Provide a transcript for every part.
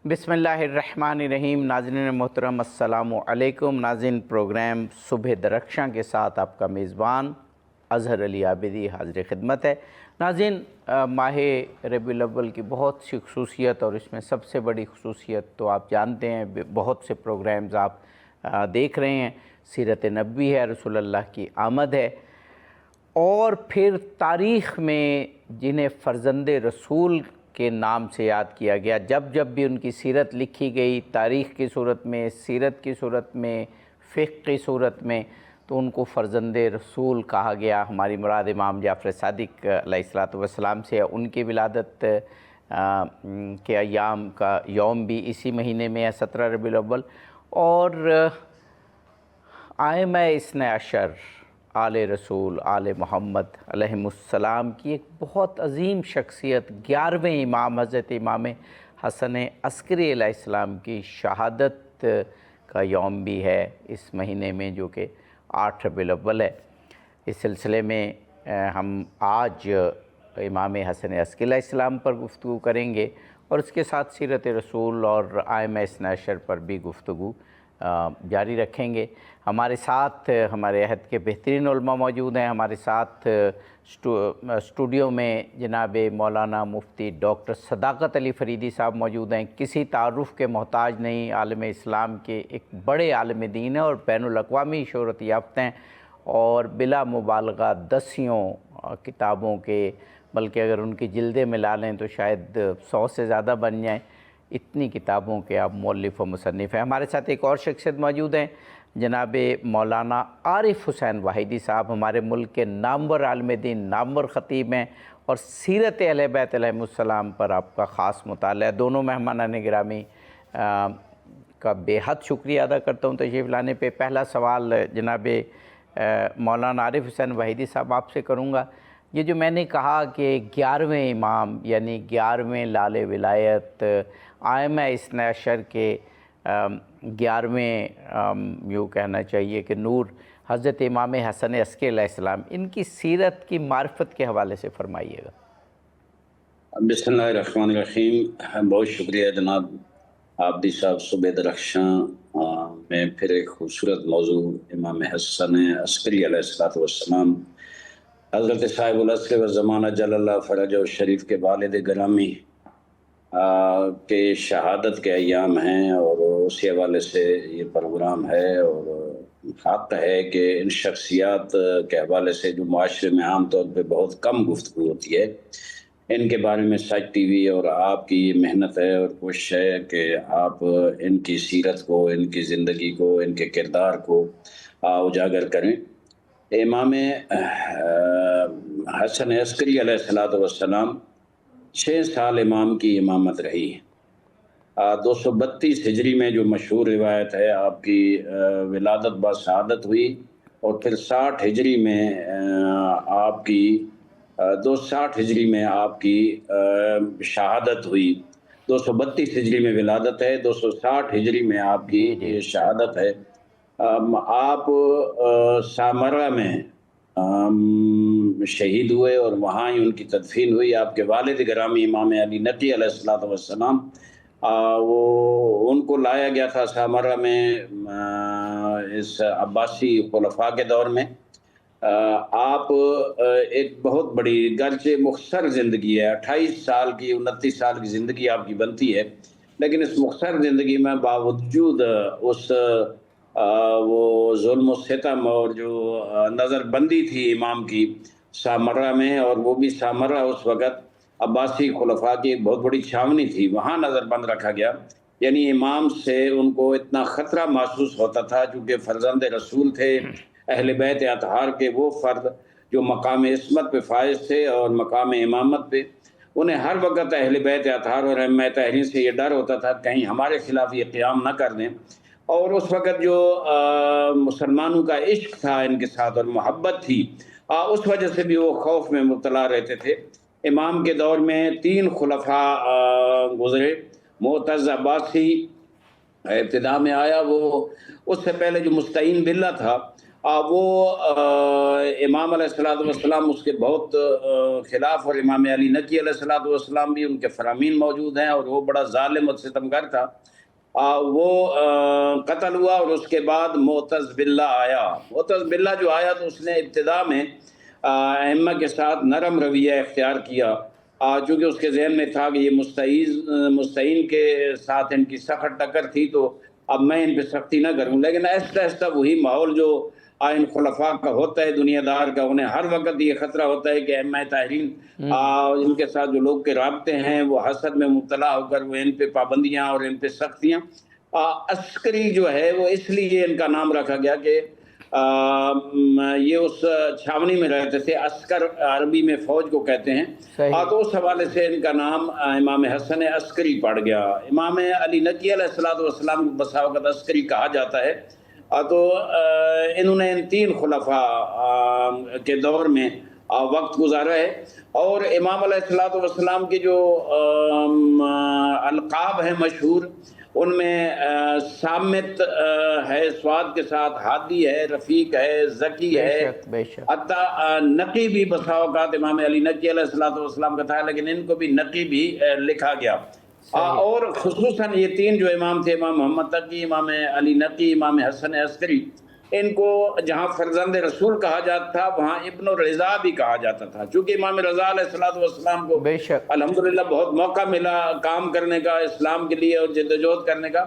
بسم اللہ الرحمن الرحیم۔ ناظرین محترم السلام علیکم۔ ناظرین، پروگرام صبح درخشاں کے ساتھ آپ کا میزبان اظہر علی عابدی حاضر خدمت ہے۔ ناظرین، ماہ ربیع الاول کی بہت سی خصوصیت، اور اس میں سب سے بڑی خصوصیت تو آپ جانتے ہیں، بہت سے پروگرامز آپ دیکھ رہے ہیں۔ سیرت نبوی ہے، رسول اللہ کی آمد ہے، اور پھر تاریخ میں جنہیں فرزند رسول کے نام سے یاد کیا گیا، جب جب بھی ان کی سیرت لکھی گئی، تاریخ کی صورت میں، سیرت کی صورت میں، فقہ کی صورت میں، تو ان کو فرزند رسول کہا گیا۔ ہماری مراد امام جعفر صادق علیہ السلام سے ہے۔ ان کی ولادت کے ایام کا یوم بھی اسی مہینے میں ہے، 17 ربیع الاول۔ اور ائمہ اثنا عشر، آل رسول، آل محمد علیہم السلام کی ایک بہت عظیم شخصیت، 11ویں امام حضرت امام حسن عسکری علیہ السلام کی شہادت کا یوم بھی ہے اس مہینے میں، جو کہ 8 ربیع الاول ہے۔ اس سلسلے میں ہم آج امام حسن عسکری علیہ السلام پر گفتگو کریں گے، اور اس کے ساتھ سیرت رسول اور ائمہ اثنا عشر پر بھی گفتگو جاری رکھیں گے۔ ہمارے ساتھ ہمارے عہد کے بہترین علماء موجود ہیں۔ ہمارے ساتھ اسٹوڈیو میں جناب مولانا مفتی ڈاکٹر صداقت علی فریدی صاحب موجود ہیں۔ کسی تعارف کے محتاج نہیں، عالم اسلام کے ایک بڑے عالم دین ہیں اور بین الاقوامی شہرت یافتہ ہیں، اور بلا مبالغہ دسیوں کتابوں کے، بلکہ اگر ان کی جلدیں ملا لیں تو شاید 100 سے زیادہ بن جائیں، اتنی کتابوں کے آپ مؤلف و مصنف ہیں۔ ہمارے ساتھ ایک اور شخصیت موجود ہیں، جناب مولانا عارف حسین واحدی صاحب، ہمارے ملک کے نامور عالم دین، نامور خطیب ہیں، اور سیرت اہل بیت علیہم السلام پر آپ کا خاص مطالعہ ہے۔ دونوں مہمانان گرامی کا بے حد شکریہ ادا کرتا ہوں تشریف لانے پہ۔ پہلا سوال جناب مولانا عارف حسین واحدی صاحب آپ سے کروں گا۔ یہ جو میں نے کہا کہ 11ویں امام، یعنی 11ویں لال ولایت، ائمہ اثنا عشر کے 11ویں، یوں کہنا چاہیے کہ نور، حضرت امام حسن عسکری علیہ السلام، ان کی سیرت کی معرفت کے حوالے سے فرمائیے گا۔ بسم اللہ الرحمن الرحیم۔ بہت شکریہ جناب عابدی صاحب۔ صبح درخشاں میں پھر ایک خوبصورت موضوع امام حسن عسکری علیہ السلام، حضرت صاحب العصر و زمانہ جل اللہ فرج و شریف کے والد گرامی کے شہادت کے ایام ہیں، اور اسی حوالے سے یہ پروگرام ہے، اور حق ہے کہ ان شخصیات کے حوالے سے جو معاشرے میں عام طور پہ بہت کم گفتگو ہوتی ہے، ان کے بارے میں سچ ٹی وی اور آپ کی یہ محنت ہے اور کوشش ہے کہ آپ ان کی سیرت کو، ان کی زندگی کو، ان کے کردار کو اجاگر کریں۔ امام حسن عسکری علیہ السلام 6 سال امام کی امامت رہی ہے۔ 232 ہجری میں جو مشہور روایت ہے، آپ کی ولادت با شہادت ہوئی، اور پھر 60 ہجری میں آپ کی 260 ہجری میں آپ کی شہادت ہوئی۔ 232 ہجری میں ولادت ہے، 260 ہجری میں آپ کی شہادت ہے۔ آپ سامرہ میں شہید ہوئے، اور وہاں ہی ان کی تدفین ہوئی۔ آپ کے والد گرامی امام علی نقی علیہ السلام، وہ ان کو لایا گیا تھا سامرہ میں اس عباسی خلفاء کے دور میں۔ آپ ایک بہت بڑی، گرچہ مختصر زندگی ہے، 28 سال کی، 29 سال کی زندگی آپ کی بنتی ہے، لیکن اس مختصر زندگی میں باوجود اس وہ ظلم و ستم اور جو نظر بندی تھی امام کی سامرہ میں، اور وہ بھی سامرہ اس وقت عباسی خلفاء کی ایک بہت بڑی چھاونی تھی، وہاں نظر بند رکھا گیا۔ یعنی امام سے ان کو اتنا خطرہ محسوس ہوتا تھا، چونکہ فرزند رسول تھے، اہل بیت اطہار کے وہ فرد جو مقام عصمت پہ فائز تھے اور مقام امامت پہ، انہیں ہر وقت اہل بیت اطہار اور ائمہ طاہرین سے یہ ڈر ہوتا تھا کہیں ہمارے خلاف یہ قیام نہ کر دیں۔ اور اس وقت جو مسلمانوں کا عشق تھا ان کے ساتھ اور محبت تھی، اس وجہ سے بھی وہ خوف میں مبتلا رہتے تھے۔ امام کے دور میں 3 خلفاء گزرے۔ معتز عباسی ابتدا میں آیا، وہ اس سے پہلے جو مستعین باللہ تھا، وہ امام علیہ الصلوۃ والسلام اس کے بہت خلاف، اور امام علی نقی علیہ الصلوۃ والسلام بھی ان کے فرامین موجود ہیں، اور وہ بڑا ظالم اور ستمگر تھا۔ وہ قتل ہوا، اور اس کے بعد معتز باللہ آیا۔ معتز باللہ جو آیا تو اس نے ابتدا میں ائمہ کے ساتھ نرم رویہ اختیار کیا، چونکہ اس کے ذہن میں تھا کہ یہ مستعین کے ساتھ ان کی سخت ٹکر تھی، تو اب میں ان پہ سختی نہ کروں۔ لیکن آہستہ آہستہ وہی ماحول جو ان خلفاء کا ہوتا ہے، دنیا دار کا، انہیں ہر وقت یہ خطرہ ہوتا ہے کہ ائمہ طاہرین ان کے ساتھ جو لوگ کے رابطے ہیں وہ حسد میں مبتلا ہو کر وہ ان پہ پابندیاں اور ان پہ سختیاں۔ عسکری جو ہے وہ اس لیے ان کا نام رکھا گیا کہ یہ اس چھاونی میں رہتے تھے، عسکر عربی میں فوج کو کہتے ہیں، تو اس حوالے سے ان کا نام امام حسن عسکری پڑ گیا۔ امام علی نقی علیہ الصلوۃ والسلام کو بسا اوقات عسکری کہا جاتا ہے۔ تو انہوں نے ان تین خلفاء کے دور میں وقت گزارا ہے، اور امام علیہ الصلوۃ والسلام کے جو القاب ہیں مشہور، ان میں صامت ہے سواد کے ساتھ، ہادی ہے، رفیق ہے، ذکی ہے، حتیٰ نقی بھی بسا اوقات امام علی نقی علیہ الصلوۃ والسلام کا تھا، لیکن ان کو بھی نقی بھی لکھا گیا۔ اور خصوصاً یہ تین جو امام تھے، امام محمد تقی، امام علی نقی، امام حسن عسکری، ان کو جہاں فرزند رسول کہا جاتا تھا وہاں ابن الرضا بھی کہا جاتا تھا، چونکہ امام رضا علیہ الصلوۃ والسلام کو الحمدللہ بہت موقع ملا کام کرنے کا اسلام کے لیے اور جدوجہد کرنے کا،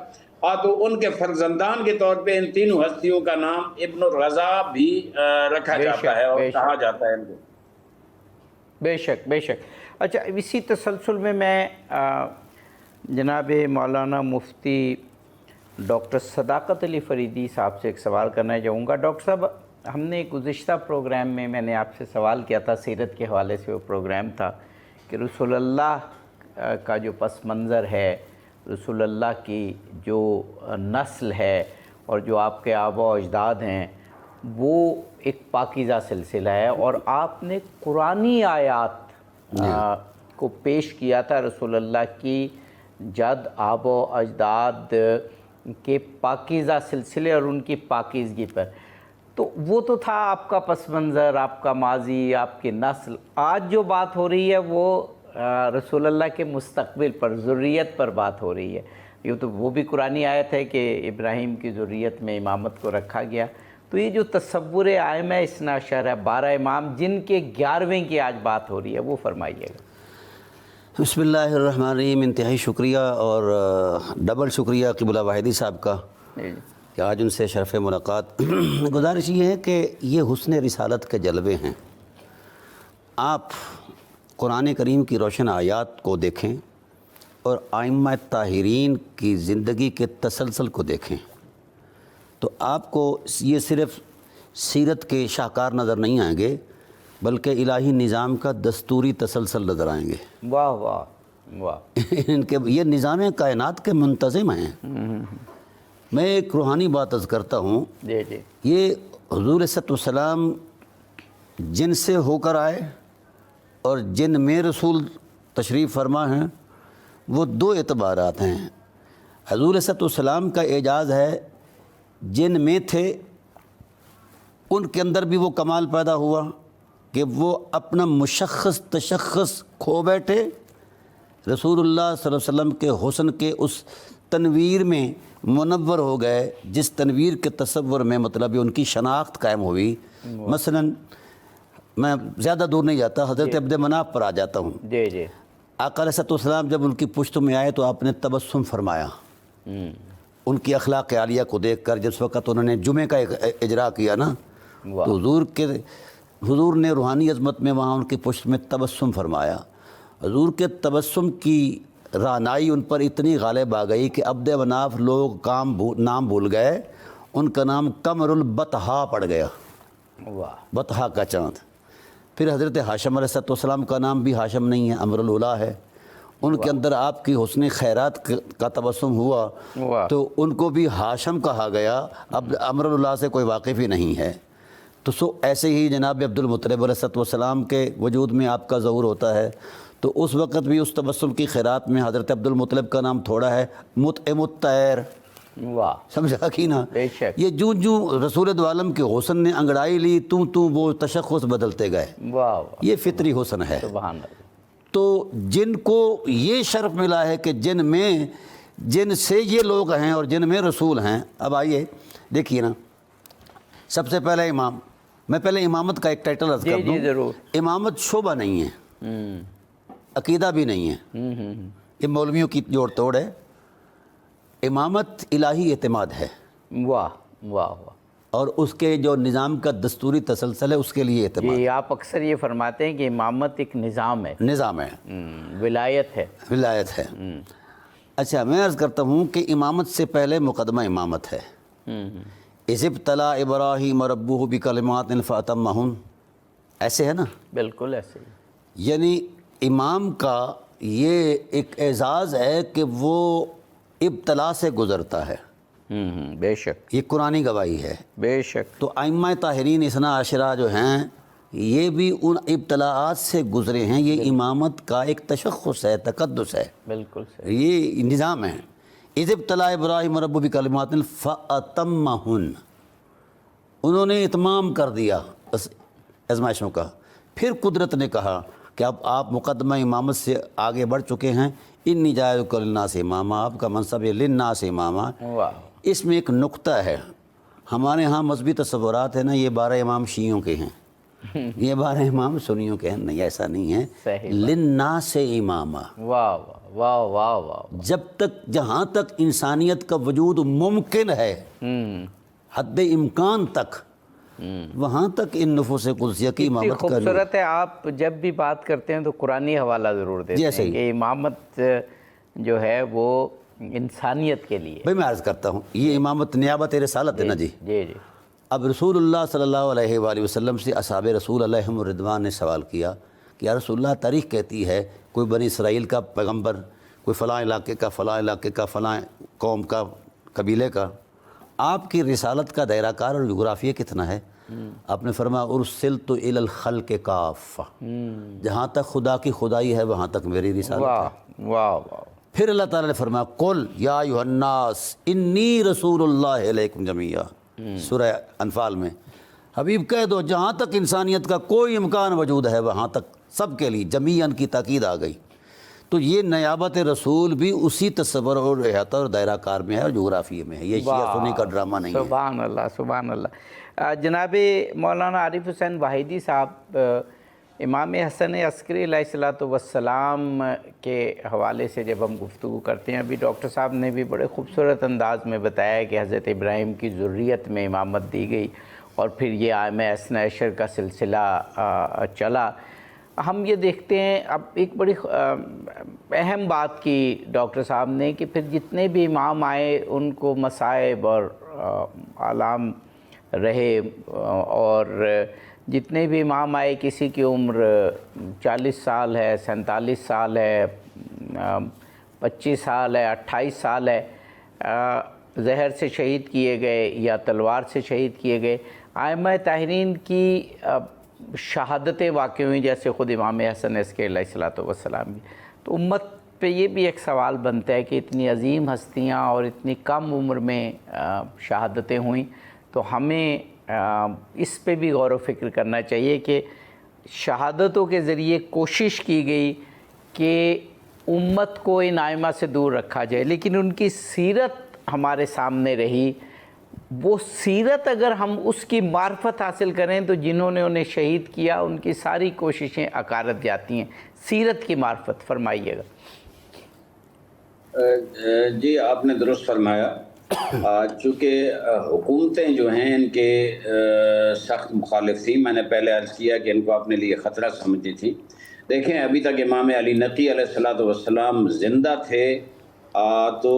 تو ان کے فرزندان کے طور پہ ان تینوں ہستیوں کا نام ابن الرضا بھی رکھا جاتا ہے اور کہا جاتا ہے ان کو۔ بے شک بے شک۔ اچھا، اسی تسلسل میں جناب مولانا مفتی ڈاکٹر صداقت علی فریدی صاحب سے ایک سوال کرنا چاہوں گا۔ ڈاکٹر صاحب، ہم نے گزشتہ پروگرام میں نے آپ سے سوال کیا تھا، سیرت کے حوالے سے وہ پروگرام تھا کہ رسول اللہ کا جو پس منظر ہے، رسول اللہ کی جو نسل ہے اور جو آپ کے آبا و اجداد ہیں، وہ ایک پاکیزہ سلسلہ ہے، اور آپ نے قرآنی آیات کو پیش کیا تھا رسول اللہ کی جد آب و اجداد کے پاکیزہ سلسلے اور ان کی پاکیزگی پر۔ تو وہ تو تھا آپ کا پس منظر، آپ کا ماضی، آپ کی نسل۔ آج جو بات ہو رہی ہے وہ رسول اللہ کے مستقبل پر، ذریت پر بات ہو رہی ہے۔ یہ تو وہ بھی قرآنی آیت ہے کہ ابراہیم کی ذریت میں امامت کو رکھا گیا۔ تو یہ جو تصور ائمہ اثنا عشر ہے، 12 امام جن کے 11ویں کی آج بات ہو رہی ہے، وہ فرمائیے گا۔ بسم اللہ الرحمن الرحیم۔ انتہائی شکریہ اور ڈبل شکریہ قبلہ واحدی صاحب کا کہ آج ان سے شرف ملاقات۔ گزارش یہ ہے کہ یہ حسن رسالت کے جلوے ہیں۔ آپ قرآن کریم کی روشن آیات کو دیکھیں اور ائمہ طاہرین کی زندگی کے تسلسل کو دیکھیں تو آپ کو یہ صرف سیرت کے شاہکار نظر نہیں آئیں گے، بلکہ الہی نظام کا دستوری تسلسل نظر آئیں گے۔ واہ واہ واہ۔ ان کے یہ نظام کائنات کے منتظم ہیں۔ میں ایک روحانی بات عرض کرتا ہوں، یہ حضور صلی اللہ علیہ وسلم جن سے ہو کر آئے اور جن میں رسول تشریف فرما ہیں، وہ دو اعتبارات ہیں۔ حضور صلی اللہ علیہ وسلم کا اعجاز ہے، جن میں تھے ان کے اندر بھی وہ کمال پیدا ہوا کہ وہ اپنا مشخص تشخص کھو بیٹھے، رسول اللہ صلی اللہ علیہ وسلم کے حسن کے اس تنویر میں منور ہو گئے، جس تنویر کے تصور میں مطلب ان کی شناخت قائم ہوئی۔ مثلا میں زیادہ دور نہیں جاتا، حضرت عبد مناف پر آ جاتا ہوں۔ آقا علیہ السلام جب ان کی پشت میں آئے تو آپ نے تبسم فرمایا، ان کی اخلاق عالیہ کو دیکھ کر۔ جس وقت انہوں نے جمعے کا اجرا کیا نا، تو حضور نے روحانی عظمت میں وہاں ان کی پشت میں تبسم فرمایا۔ حضور کے تبسم کی رعنائی ان پر اتنی غالب آ گئی کہ عبد مناف لوگ نام بھول گئے، ان کا نام قمر البطحا پڑ گیا، بطحا کا چاند۔ پھر حضرت ہاشم علیہ السلام کا نام بھی ہاشم نہیں ہے، امر الولا ہے۔ ان کے اندر آپ کی حسن خیرات کا تبسم ہوا تو ان کو بھی ہاشم کہا گیا، اب امر الولا سے کوئی واقف ہی نہیں ہے۔ تو ایسے ہی جناب عبد المطلب علیہ السلام کے وجود میں آپ کا ظہور ہوتا ہے، تو اس وقت بھی اس تبسم کی خیرات میں حضرت عبد المطلب کا نام تھوڑا ہے۔ مطعم الطیر، واہ، سمجھا کہ نا؟ بے شک، یہ جوں جوں رسول دو عالم کے حسن نے انگڑائی لی تو وہ تشخص بدلتے گئے، واہ واہ، یہ فطری حسن ہے۔ سبحان اللہ، تو جن کو یہ شرف ملا ہے کہ جن سے یہ لوگ ہیں اور جن میں رسول ہیں۔ اب آئیے دیکھیے نا، سب سے پہلے امام، میں پہلے امامت کا ایک ٹائٹل عرض کر دوں۔ جی ضرور۔ امامت شعبہ نہیں ہے، عقیدہ بھی نہیں ہے، یہ مولویوں کی جوڑ توڑ ہے۔ امامت الہی اعتماد ہے، واہ واہ واہ، اور اس کے جو نظام کا دستوری تسلسل ہے اس کے لیے اعتماد، جی آپ اکثر یہ فرماتے ہیں کہ امامت ایک نظام ہے، نظام ہے، ولایت ہے۔ ولایت ہے۔ اچھا، میں عرض کرتا ہوں کہ امامت سے پہلے مقدمہ امامت ہے۔ اذ ابتلی ابراہیم ربہ بکلمات فاتمہن، ایسے ہے نا؟ بالکل ایسے ہی، یعنی امام کا یہ ایک اعزاز ہے کہ وہ ابتلا سے گزرتا ہے، بے شک، یہ قرآنی گواہی ہے۔ بے شک، تو ائمہ طاہرین اثنا عشرہ جو ہیں یہ بھی ان ابتلاءات سے گزرے ہیں، یہ امامت کا ایک تشخص ہے، تقدس ہے، بالکل صحیح، یہ نظام ہے۔ اذ ابتلی ابراہیم ربہ بکلمات فاتمہن، انہوں نے اتمام کر دیا اس آزمائشوں کا۔ پھر قدرت نے کہا کہ اب آپ مقدمہ امامت سے آگے بڑھ چکے ہیں، انی جاعلک للناس اماما، آپ کا منصب ہے للناس اماما۔ واہ، اس میں ایک نقطہ ہے، ہمارے ہاں مذہبی تصورات ہیں نا، یہ 12 امام شیعوں کے ہیں، یہ 12 امام سنیوں کے ہیں، نہیں ایسا نہیں ہے، صحیح، للناس اماما۔ واہ واہ واہ واہ واہ، جب تک، جہاں تک انسانیت کا وجود ممکن ہے، حد امکان تک، وہاں تک ان نفوس قدسیہ کی اتنی امامت کا خوبصورت ہے۔ آپ جب بھی بات کرتے ہیں تو قرآنی حوالہ ضرور دیتے جیسے ہیں ہی کہ امامت جو ہے وہ انسانیت کے لیے۔ بھائی میں عرض کرتا ہوں، یہ امامت نیابت رسالت ہے نا جی۔ جی جی، اب رسول اللہ صلی اللہ علیہ وآلہ وسلم سے اصحاب رسول علیہم الرضوان نے سوال کیا کہ یا رسول اللہ، تاریخ کہتی ہے کوئی بنی اسرائیل کا پیغمبر، کوئی فلاں علاقے کا، فلاں علاقے کا، فلاں قوم کا، قبیلے کا، آپ کی رسالت کا دائرہ کار اور جغرافیہ کتنا ہے؟ آپ نے فرمایا ارسلت الی الخلق کافہ، جہاں تک خدا کی خدائی ہے وہاں تک میری رسالت ہے۔ واہ واہ واہ، پھر اللہ تعالیٰ نے فرمایا قل یا ایھا الناس انی رسول اللہ علیکم جمیعا، سورہ انفال میں، حبیب کہہ دو جہاں تک انسانیت کا کوئی امکان وجود ہے وہاں تک سب کے لیے جمیعاً کی تاکید آ گئی۔ تو یہ نیابت رسول بھی اسی تصور اور احاطہ اور دائرہ کار میں ہے اور جغرافیے میں ہے، یہ شیعہ سنی کا ڈرامہ نہیں ہے۔ سبحان اللہ، سبحان اللہ۔ جناب مولانا عارف حسین واحدی صاحب، امام حسن عسکری علیہ السلام کے حوالے سے جب ہم گفتگو کرتے ہیں، ابھی ڈاکٹر صاحب نے بھی بڑے خوبصورت انداز میں بتایا کہ حضرت ابراہیم کی ذریت میں امامت دی گئی اور پھر یہ ائمہ اثنا عشر کا سلسلہ چلا۔ ہم یہ دیکھتے ہیں، اب ایک بڑی اہم بات کی ڈاکٹر صاحب نے کہ پھر جتنے بھی امام آئے ان کو مصائب اور آلام رہے، اور جتنے بھی امام آئے کسی کی عمر 40 سال ہے، 47 سال ہے، 25 سال ہے، 28 سال ہے، زہر سے شہید کیے گئے یا تلوار سے شہید کیے گئے۔ ائمہ طاہرین کی شہادتیں واقع ہوئیں، جیسے خود امام حسن عسکری علیہ السلام کی۔ تو امت پہ یہ بھی ایک سوال بنتا ہے کہ اتنی عظیم ہستیاں اور اتنی کم عمر میں شہادتیں ہوئیں، تو ہمیں اس پہ بھی غور و فکر کرنا چاہیے کہ شہادتوں کے ذریعے کوشش کی گئی کہ امت کو ان ائمہ سے دور رکھا جائے، لیکن ان کی سیرت ہمارے سامنے رہی۔ وہ سیرت اگر ہم اس کی معرفت حاصل کریں تو جنہوں نے انہیں شہید کیا ان کی ساری کوششیں اکارت جاتی ہیں۔ سیرت کی معرفت فرمائیے گا۔ جی آپ نے درست فرمایا۔ چونکہ حکومتیں جو ہیں ان کے سخت مخالف تھیں، میں نے پہلے عرض کیا کہ ان کو اپنے لیے خطرہ سمجھتی تھی۔ دیکھیں ابھی تک امام علی نقی علیہ السلام زندہ تھے، تو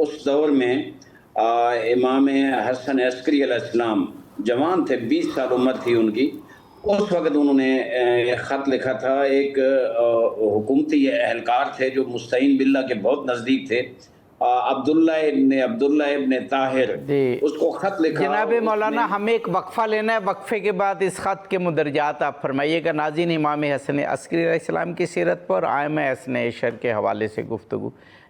اس دور میں امام حسن عسکری علیہ السلام جوان تھے، 20 سال عمر تھی ان کی۔ اس وقت انہوں نے ایک خط لکھا تھا، ایک حکومتی اہلکار تھے جو مستعین باللہ کے بہت نزدیک تھے، عبداللہ ابن طاہر، اس کو خط لکھا۔ جناب مولانا ہمیں ایک وقفہ لینا ہے، وقفے کے بعد اس خط کے مدرجات آپ فرمائیے گا۔ ناظرین، امام حسن عسکری علیہ السلام کی سیرت پر ائمہ اثنا عشر کے حوالے سے گفتگو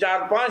4-5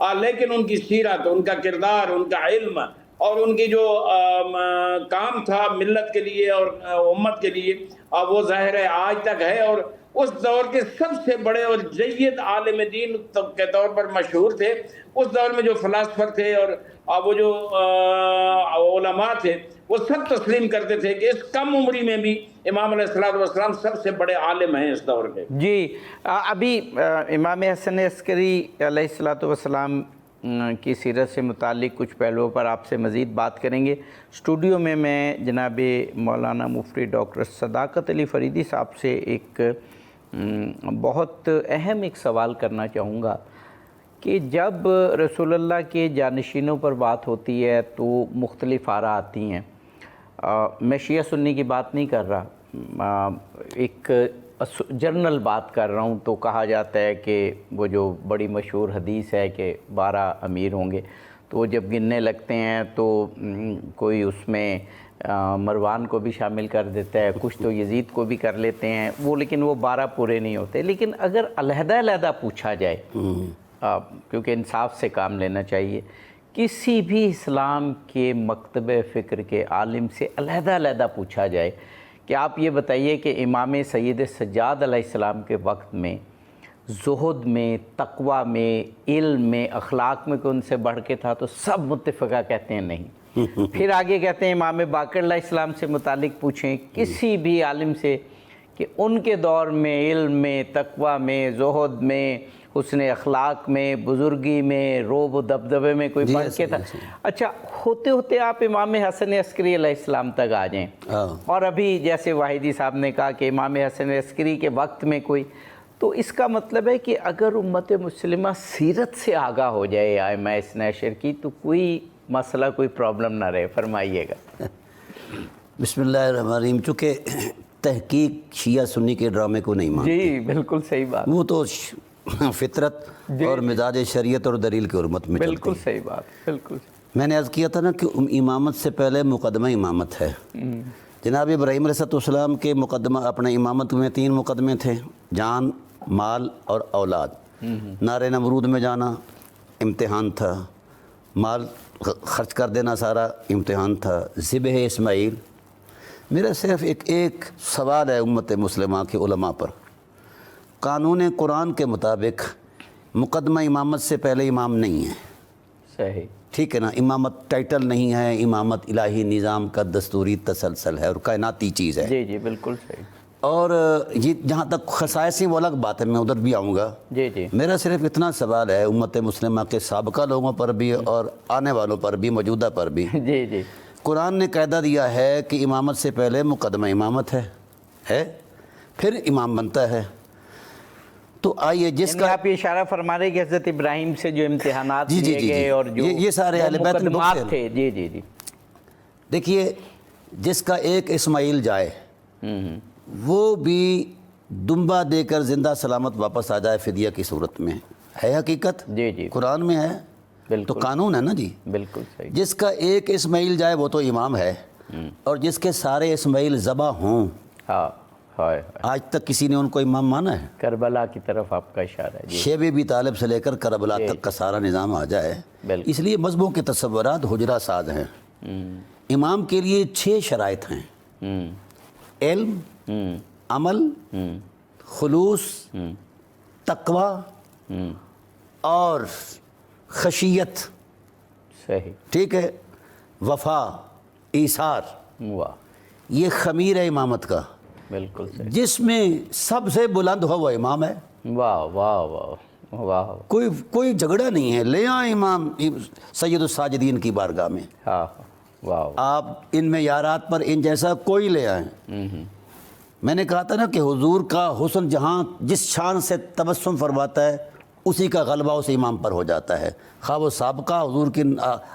لیکن ان کی سیرت، ان کا کردار، ان کا علم اور ان کی جو کام تھا ملت کے لیے اور امت کے لیے، وہ ظاہر ہے آج تک ہے، اور اس دور کے سب سے بڑے اور جید عالم دین کے طور پر مشہور تھے۔ اس دور میں جو فلاسفر تھے اور وہ جو علماء تھے، وہ سب تسلیم کرتے تھے کہ اس کم عمری میں بھی امام علیہ السلام سب سے بڑے عالم ہیں اس دور کے۔ جی، ابھی امام حسن عسکری علیہ السلام کی سیرت سے متعلق کچھ پہلوؤں پر آپ سے مزید بات کریں گے۔ اسٹوڈیو میں جناب مولانا مفتی ڈاکٹر صداقت علی فریدی صاحب سے ایک بہت اہم ایک سوال کرنا چاہوں گا کہ جب رسول اللہ کے جانشینوں پر بات ہوتی ہے تو مختلف آراء آتی ہیں۔ میں شیعہ سنی کی بات نہیں کر رہا، ایک جنرل بات کر رہا ہوں۔ تو کہا جاتا ہے کہ وہ جو بڑی مشہور حدیث ہے کہ 12 امیر ہوں گے، تو جب گننے لگتے ہیں تو کوئی اس میں مروان کو بھی شامل کر دیتا ہے، کچھ تو یزید کو بھی کر لیتے ہیں وہ، لیکن وہ 12 پورے نہیں ہوتے۔ لیکن اگر علیحدہ علیحدہ پوچھا جائے، کیونکہ انصاف سے کام لینا چاہیے، کسی بھی اسلام کے مکتب فکر کے عالم سے علیحدہ علیحدہ پوچھا جائے کہ آپ یہ بتائیے کہ امام سید سجاد علیہ السلام کے وقت میں زہد میں، تقوی میں، علم میں، اخلاق میں کوئی ان سے بڑھ کے تھا، تو سب متفقہ کہتے ہیں نہیں۔ پھر آگے کہتے ہیں امام باقر علیہ السلام سے متعلق پوچھیں کسی بھی عالم سے کہ ان کے دور میں علم میں، تقوی میں، زہد میں، حسن اخلاق میں، بزرگی میں، روب و دبدبے میں کوئی بڑھ کے تھا۔ اچھا، ہوتے ہوتے آپ امام حسن عسکری علیہ السلام تک آ جائیں، اور ابھی جیسے واحدی صاحب نے کہا کہ امام حسن عسکری کے وقت میں کوئی، تو اس کا مطلب ہے کہ اگر امت مسلمہ سیرت سے آگاہ ہو جائے ائمہ اثنا عشر کی تو کوئی مسئلہ، کوئی پرابلم نہ رہے۔ فرمائیے گا۔ بسم اللہ الرحمن الرحیم۔ چونکہ تحقیق شیعہ سنی کے ڈرامے کو نہیں مانتے، جی بالکل صحیح بات، وہ تو فطرت اور مزاج شریعت اور دلیل کے حرمت میں چلتے ہیں۔ بالکل صحیح بات، بالکل۔ میں نے عرض کیا تھا نا کہ امامت سے پہلے مقدمہ امامت ہے۔ جناب ابراہیم علیہ السلام کے مقدمہ اپنے امامت میں 3 مقدمے تھے: جان، مال اور اولاد۔ نار نمرود میں جانا امتحان تھا، مال خرچ کر دینا سارا امتحان تھا، ذبح اسماعیل۔ میرا صرف ایک سوال ہے امت مسلمہ کے علماء پر۔ قانون قرآن کے مطابق مقدمہ امامت سے پہلے امام نہیں ہے، صحیح، ٹھیک ہے نا؟ امامت ٹائٹل نہیں ہے، امامت الہی نظام کا دستوری تسلسل ہے اور کائناتی چیز ہے۔ جی جی بالکل صحیح۔ اور یہ جہاں تک خصائصی وہ الگ بات ہے، میں ادھر بھی آؤں گا۔ جی جی، میرا صرف اتنا سوال ہے امت مسلمہ کے سابقہ لوگوں پر بھی اور آنے والوں پر بھی، موجودہ پر بھی۔ جی جی، قرآن نے قاعدہ دیا ہے کہ امامت سے پہلے مقدمہ امامت ہے، پھر امام بنتا ہے۔ تو آئیے جس کا آپ یہ اشارہ فرما رہے کہ حضرت ابراہیم سے جو امتحانات جی جی لیے جی گئے اور جو یہ سارے اہل بیت مقدمات تھے، جی جی جی، دیکھیے، جس کا ایک اسماعیل جائے وہ بھی دمبا دے کر زندہ سلامت واپس آ جائے فدیہ کی صورت میں، ہے حقیقت، جی جی قرآن میں ہے، تو بالکل قانون ہے نا جی۔ بالکل صحیح۔ جس کا ایک اسماعیل جائے وہ تو امام ہے، اور جس کے سارے اسماعیل ذبح ہوں، ہاں، ہائے آج تک کسی نے ان کو امام مانا ہے؟ کربلا کی طرف آپ کا اشارہ ہے، جی شیب ابی طالب سے لے کر کربلا تک کا سارا نظام آ جائے۔ بالکل۔ اس لیے مذہبوں کے تصورات حجرہ ساز ہیں۔ امام کے لیے 6 شرائط ہیں: علم، عمل، خلوص، تقوی اور خشیت، صحیح، ٹھیک ہے، وفا، ایثار۔ واہ، یہ خمیر ہے امامت کا، بالکل صحیح، جس میں سب سے بلند ہو وہ امام ہے۔ واہ واہ واہ واہ، کوئی جھگڑا نہیں ہے، لے آئیں امام سید الساجدین کی بارگاہ میں، ہاں، واہ، آپ ان معیارات پر ان جیسا کوئی لے آئیں۔ میں نے کہا تھا نا کہ حضور کا حسن جہاں جس شان سے تبسم فرماتا ہے اسی کا غلبہ اس امام پر ہو جاتا ہے، خواہ وہ سابقہ حضور کی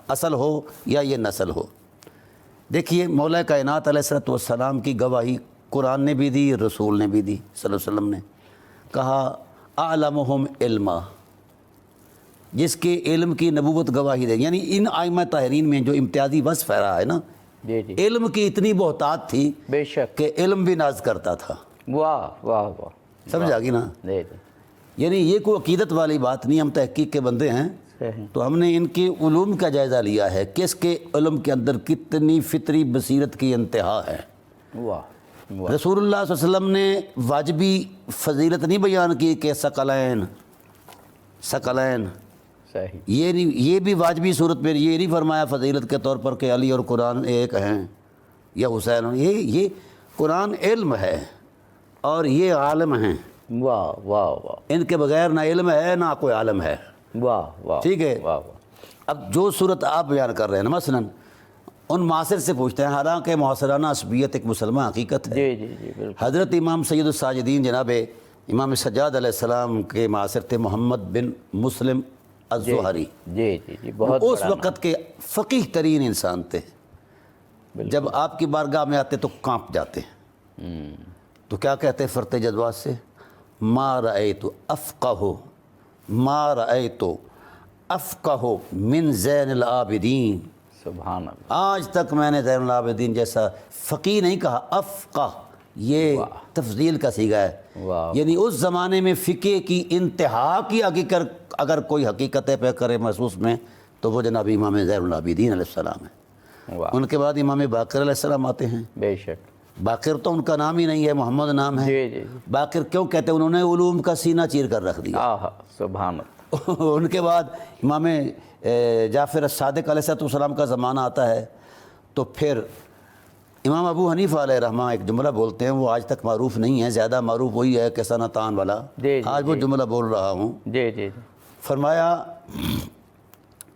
اصل ہو یا یہ نسل ہو۔ دیکھیے، مولا کائنات علیہ السلام کی گواہی قرآن نے بھی دی، رسول نے بھی دی صلی اللہ علیہ وسلم نے کہا اعلمہم علما، جس کے علم کی نبوت گواہی دے، یعنی ان ائمہ طاہرین میں جو امتیازی وصف رہا ہے نا، جی جی، علم کی اتنی بہتات تھی بے شک، کہ علم بھی ناز کرتا تھا۔ واہ واہ واہ، سمجھ آ گئی نا؟ جی جی، یعنی یہ کوئی عقیدت والی بات نہیں، ہم تحقیق کے بندے ہیں، تو ہم نے ان کے علوم کا جائزہ لیا ہے کہ اس کے علم کے اندر کتنی فطری بصیرت کی انتہا ہے۔ واہ، رسول اللہ صلی اللہ علیہ وسلم نے واجبی فضیلت نہیں بیان کی کہ ثقلین صحیح، یہ بھی واجبی صورت میں یہ نہیں فرمایا فضیلت کے طور پر کہ علی اور قرآن ایک ہیں یا حسین، یہ قرآن علم ہے اور یہ عالم ہیں۔ واہ واہ واہ، ان کے بغیر نہ علم ہے نہ کوئی عالم ہے۔ واہ واہ، ٹھیک ہے۔ واہ واہ، اب جو صورت آپ بیان کر رہے ہیں نا، مثلاً ان معاصر سے پوچھتے ہیں، حالانکہ معاصرانہ عصبیت ایک مسلمہ حقیقت ہے۔ جی جی جی بالکل، حضرت امام سید الساجدین جناب امام سجاد علیہ السلام کے معاصر تھے محمد بن مسلم الزہری، جی جی جی، بہت اس بڑا وقت کے فقیہ ترین انسان تھے۔ جب آپ کی بارگاہ میں آتے تو کانپ جاتے، تو کیا کہتے فرتے جذبات سے، ما رأیت افقہ من زین العابدین، سبحان اللہ، آج تک میں نے زین العابدین جیسا فقیہ نہیں کہا، افقہ یہ تفضیل کا صیغہ ہے، واہ، یعنی اس زمانے میں فقہ کی انتہا کی حقیقت اگر کوئی حقیقت پہ کرے محسوس میں تو وہ جناب امام زین العابدین علیہ السلام ہے۔ واہ، ان کے بعد امام باقر علیہ السلام آتے ہیں۔ بے شک، باقر تو ان کا نام ہی نہیں ہے، محمد نام ہے۔ جی جی، باقر کیوں کہتے ہیں؟ انہوں نے علوم کا سینہ چیر کر رکھ دیا۔ آہا، سبحان اللہ، ان کے بعد امام جعفر الصادق علیہ السلام کا زمانہ آتا ہے، تو پھر امام ابو حنیفہ علیہ رحمہ ایک جملہ بولتے ہیں، وہ آج تک معروف نہیں ہے، زیادہ معروف وہی ہے کہ سنتان والا، جی آج وہ جملہ بول رہا ہوں۔ جی جی جی، فرمایا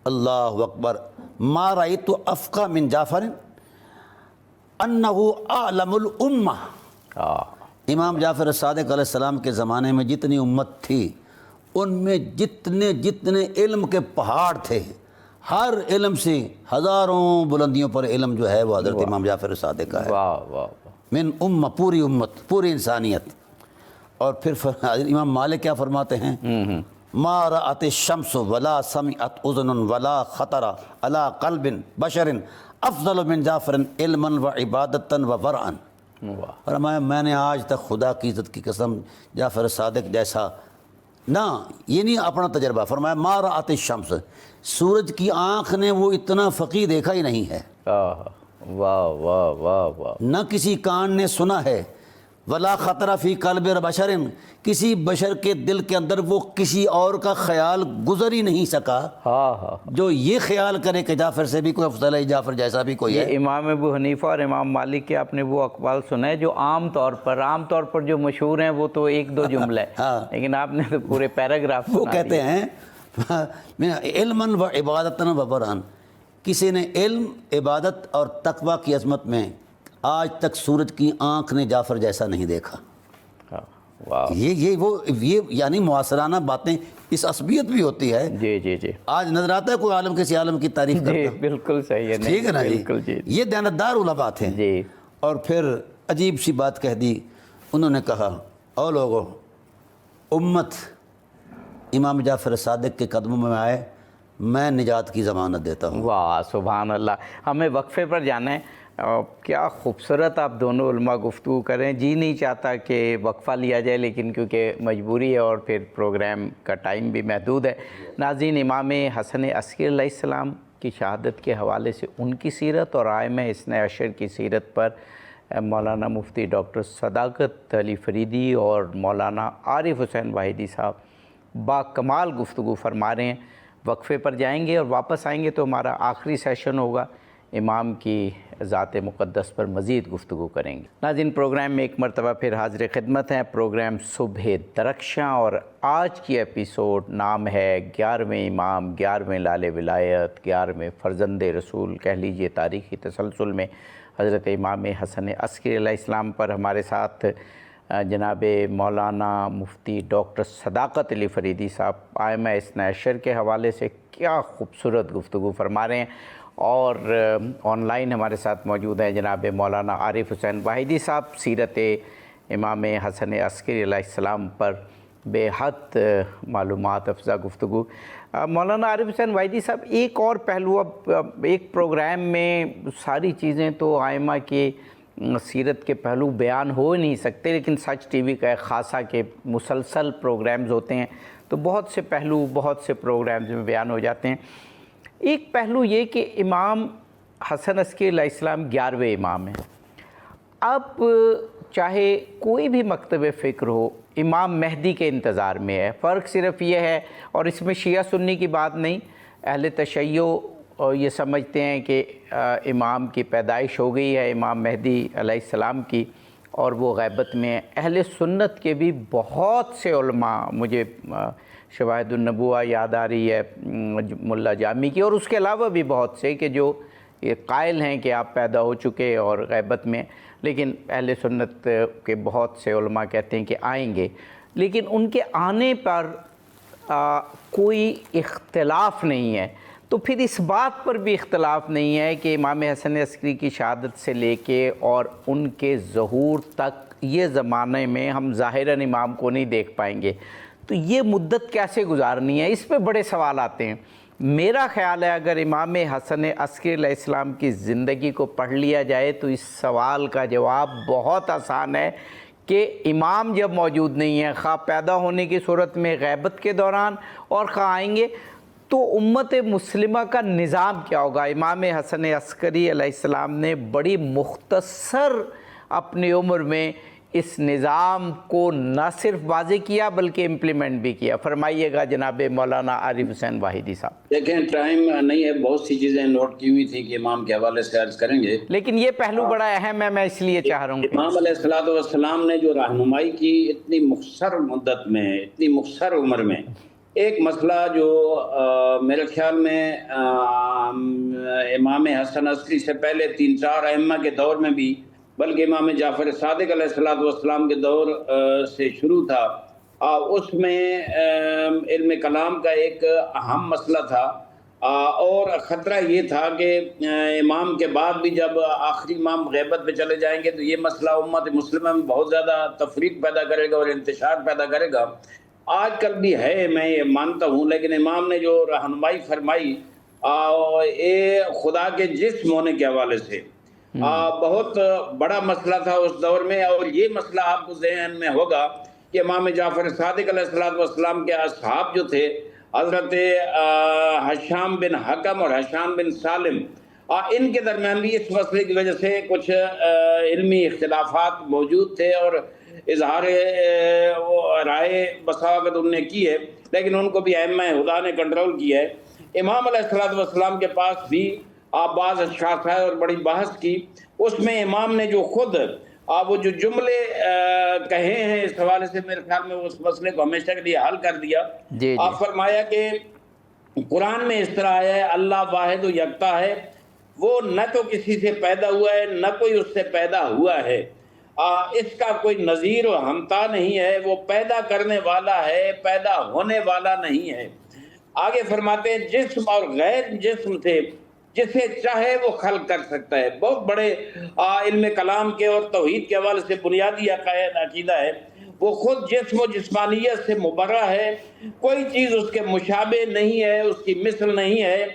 اللہ اکبر، ما رأیت افقہ من جعفر انہ اعلم الامہ۔ امام جعفر الصادق علیہ السلام کے زمانے میں جتنی امت تھی، ان میں جتنے علم کے پہاڑ تھے، ہر علم سے ہزاروں بلندیوں پر علم جو ہے وہ حضرت امام جعفر الصادق کا ہے، واہ واہ، من امہ، پوری امت، پوری انسانیت۔ اور پھر امام مالک کیا فرماتے ہیں، ما رأت الشمس ولا سمعت اذن ولا خطر علی قلب بشر افضل من جعفر علما و عبادتا و ورعا۔ فرمایا میں نے آج تک خدا کی عزت کی قسم جعفر صادق جیسا نہ، یہ نہیں اپنا تجربہ، فرمایا ما رأت الشمس، سورج کی آنکھ نے وہ اتنا فقیہ دیکھا ہی نہیں ہے، واہ واہ واہ واہ، نہ کسی کان نے سنا ہے، ولا خطرہ فی قلب بشر، کسی بشر کے دل کے اندر وہ کسی اور کا خیال گزر ہی نہیں سکا جو یہ خیال کرے کہ جعفر سے بھی کوئی افضل ہے، جعفر جیسا بھی کوئی ہے۔ امام ابو حنیفہ اور امام مالک کے آپ نے وہ اقوال سنا ہے جو عام طور پر جو مشہور ہیں وہ تو ایک دو جملہ ہے، لیکن آپ نے تو پورے پیراگراف وہ کہتے ہیں علما و عبادتا و ورعا، کسی نے علم، عبادت اور تقوی کی عظمت میں آج تک سورج کی آنکھ نے جعفر جیسا نہیں دیکھا۔ یہ یعنی معاصرانہ باتیں، اس عصبیت بھی ہوتی ہے۔ جی جی جی، آج نظر آتا ہے کوئی عالم کسی عالم کی تعریف کرتا؟ جی بالکل صحیح ہے، ٹھیک ہے نا جی، بالکل جی، یہ دیانتدار علماء تھے۔ جی، اور پھر عجیب سی بات کہہ دی، انہوں نے کہا او لوگو، امت امام جعفر صادق کے قدموں میں آئے، میں نجات کی ضمانت دیتا ہوں۔ واہ سبحان اللہ۔ ہمیں وقفے پر جانا ہے، کیا خوبصورت آپ دونوں علماء گفتگو کریں، جی نہیں چاہتا کہ وقفہ لیا جائے لیکن کیونکہ مجبوری ہے اور پھر پروگرام کا ٹائم بھی محدود ہے۔ ناظرین، امام حسن عسکری علیہ السلام کی شہادت کے حوالے سے ان کی سیرت اور ائمہ اثنا عشر کی سیرت پر مولانا مفتی ڈاکٹر صداقت علی فریدی اور مولانا عارف حسین واحدی صاحب با کمال گفتگو فرما رہے ہیں۔ وقفے پر جائیں گے اور واپس آئیں گے تو ہمارا آخری سیشن ہوگا، امام کی ذات مقدس پر مزید گفتگو کریں گے۔ ناظرین، پروگرام میں ایک مرتبہ پھر حاضر خدمت ہیں، پروگرام صبح درخشاں، اور آج کی ایپیسوڈ نام ہے 11ویں امام، 11ویں لال ولایت، 11ویں فرزند رسول، کہہ لیجئے تاریخی تسلسل میں حضرت امام حسن عسکری علیہ السلام پر ہمارے ساتھ جناب مولانا مفتی ڈاکٹر صداقت علی فریدی صاحب ائمہ اثنا عشر کے حوالے سے کیا خوبصورت گفتگو فرما رہے ہیں، اور آن لائن ہمارے ساتھ موجود ہیں جناب مولانا عارف حسین واحدی صاحب، سیرت امام حسن عسکری علیہ السلام پر بے حد معلومات افزا گفتگو۔ مولانا عارف حسین واحدی صاحب، ایک اور پہلو، اب ایک پروگرام میں ساری چیزیں تو ائمہ کی سیرت کے پہلو بیان ہو نہیں سکتے، لیکن سچ ٹی وی کا ایک خاصہ کہ مسلسل پروگرامز ہوتے ہیں، تو بہت سے پہلو بہت سے پروگرامز میں بیان ہو جاتے ہیں۔ ایک پہلو یہ کہ امام حسن عسکری علیہ السلام 11ویں امام ہیں۔ اب چاہے کوئی بھی مکتب فکر ہو، امام مہدی کے انتظار میں ہے۔ فرق صرف یہ ہے، اور اس میں شیعہ سنی کی بات نہیں، اہل تشیع یہ سمجھتے ہیں کہ امام کی پیدائش ہو گئی ہے امام مہدی علیہ السلام کی، اور وہ غیبت میں ہے۔ اہل سنت کے بھی بہت سے علماء، مجھے شواہد النبوہ یاد آ رہی ہے ملا جامی کی، اور اس کے علاوہ بھی بہت سے کہ جو یہ قائل ہیں کہ آپ پیدا ہو چکے اور غیبت میں، لیکن اہل سنت کے بہت سے علماء کہتے ہیں کہ آئیں گے، لیکن ان کے آنے پر کوئی اختلاف نہیں ہے۔ تو پھر اس بات پر بھی اختلاف نہیں ہے کہ امام حسن عسکری کی شہادت سے لے کے اور ان کے ظہور تک یہ زمانے میں ہم ظاہراً امام کو نہیں دیکھ پائیں گے، تو یہ مدت کیسے گزارنی ہے؟ اس پہ بڑے سوال آتے ہیں۔ میرا خیال ہے اگر امام حسن عسکری علیہ السلام کی زندگی کو پڑھ لیا جائے تو اس سوال کا جواب بہت آسان ہے کہ امام جب موجود نہیں ہے، خواہ پیدا ہونے کی صورت میں غیبت کے دوران اور خواہ آئیں گے، تو امت مسلمہ کا نظام کیا ہوگا؟ امام حسن عسکری علیہ السلام نے بڑی مختصر اپنی عمر میں اس نظام کو نہ صرف واضح کیا بلکہ امپلیمنٹ بھی کیا۔ فرمائیے گا جناب مولانا عارف حسین واحدی صاحب۔ دیکھیں ٹائم نہیں ہے، بہت سی چیزیں نوٹ کی ہوئی تھی کہ امام کے حوالے سے عرض کریں گے، لیکن یہ پہلو بڑا اہم ہے، میں اس لیے چاہ رہا ہوں کہ امام علیہ السلام نے جو رہنمائی کی اتنی مختصر مدت میں، اتنی مختصر عمر میں، ایک مسئلہ جو میرے خیال میں امام حسن عسکری سے پہلے 3-4 ائمہ کے دور میں بھی، بلکہ امام جعفر صادق علیہ السلام کے دور سے شروع تھا، اس میں علم کلام کا ایک اہم مسئلہ تھا، اور خطرہ یہ تھا کہ امام کے بعد بھی جب آخری امام غیبت پہ چلے جائیں گے تو یہ مسئلہ امت مسلمہ میں بہت زیادہ تفریق پیدا کرے گا اور انتشار پیدا کرے گا۔ آج کل بھی ہے، میں یہ مانتا ہوں، لیکن امام نے جو رہنمائی فرمائی خدا کے جسم ہونے کے حوالے سے بہت بڑا مسئلہ تھا اس دور میں، اور یہ مسئلہ آپ کو ذہن میں ہوگا کہ امام جعفر صادق علیہ السلام کے اصحاب جو تھے، حضرت ہشام بن حکم اور ہشام بن سالم، ان کے درمیان بھی اس مسئلے کی وجہ سے کچھ علمی اختلافات موجود تھے، اور اظہار رائے بسا وقت انہوں نے کی ہے، لیکن ان کو بھی ائمہ خدا نے کنٹرول کیا ہے۔ امام علیہ السلام کے پاس بھی بعض اشخاص آئے اور بڑی بحث کی، اس میں امام نے جو خود وہ جو جملے کہے ہیں اس حوالے سے میرے خیال میں اس مسئلے کو ہمیشہ کے لیے حل کر دیا۔ آپ فرمایا کہ قرآن میں اس طرح آیا ہے، اللہ واحد و یکتا ہے، وہ نہ تو کسی سے پیدا ہوا ہے نہ کوئی اس سے پیدا ہوا ہے، اس کا کوئی نظیر و ہمتا نہیں ہے، وہ پیدا کرنے والا ہے، پیدا ہونے والا نہیں ہے۔ آگے فرماتے ہیں جسم اور غیر جسم تھے، جسے چاہے وہ خلق کر سکتا ہے۔ بہت بڑے علم کلام کے اور توحید کے حوالے سے بنیادی عقیدہ ہے، وہ خود جسم و جسمانیت سے مبرہ ہے، کوئی چیز اس کے مشابہ نہیں ہے، اس کی مثل نہیں ہے،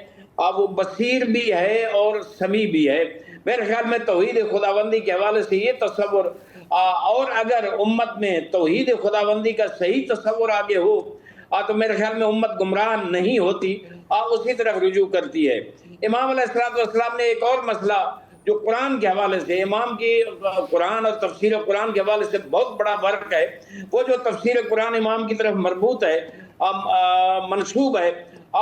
وہ بصیر بھی ہے اور سمیع بھی ہے۔ میرے خیال میں توحید خداوندی کے حوالے سے یہ تصور، اور اگر امت میں توحید خداوندی کا صحیح تصور آگے ہو تو میرے خیال میں امت گمراہ نہیں ہوتی، اسی طرف رجوع کرتی ہے۔ امام علیہ السلام نے ایک اور مسئلہ جو قرآن کے حوالے سے، امام کی قرآن اور تفسیر قرآن کے حوالے سے بہت بڑا فرق ہے، وہ جو تفسیر قرآن امام کی طرف مربوط ہے، منسوب ہے،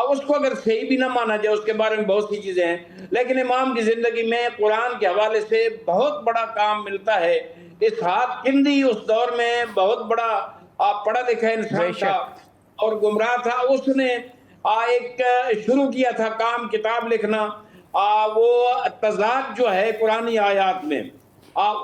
اس کو اگر صحیح بھی نہ مانا جائے، اس کے بارے میں بہت سی چیزیں ہیں، لیکن امام کی زندگی میں قرآن کے حوالے سے بہت بڑا کام ملتا ہے۔ اسحاق کندی اس دور میں بہت بڑا پڑھا لکھا انسان تھا اور گمراہ تھا، اس نے ایک شروع کیا تھا کام، کتاب لکھنا، وہ تضاد جو ہے قرآنی آیات میں،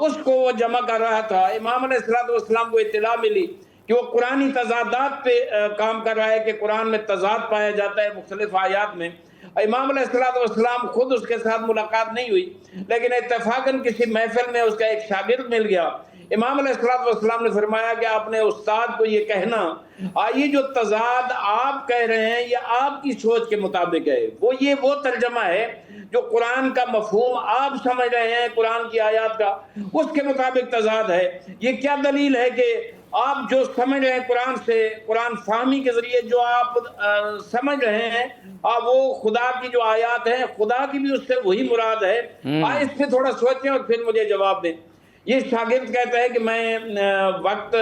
اس کو وہ جمع کر رہا تھا۔ امام علیہ السلام کو اطلاع ملی کہ وہ قرآنی تضادات پہ کام کر رہا ہے، کہ قرآن میں تضاد پایا جاتا ہے مختلف آیات میں۔ امام علیہ السلام خود اس کے ساتھ ملاقات نہیں ہوئی، لیکن اتفاقاً کسی محفل میں اس کا ایک شاگرد مل گیا۔ امام علیہ السلام نے فرمایا کہ آپ نے استاد کو یہ کہنا، یہ جو تضاد آپ کہہ رہے ہیں یہ آپ کی سوچ کے مطابق ہے، وہ ترجمہ ہے جو قرآن کا مفہوم آپ سمجھ رہے ہیں، قرآن کی آیات کا، اس کے مطابق تضاد ہے۔ یہ کیا دلیل ہے کہ آپ جو سمجھ رہے ہیں قرآن سے، قرآن فہمی کے ذریعے جو آپ سمجھ رہے ہیں، وہ خدا کی جو آیات ہیں، خدا کی بھی اس سے وہی مراد ہے، اس پہ تھوڑا سوچیں اور پھر مجھے جواب دیں۔ یہ شاگرد کہتا ہے کہ میں وقت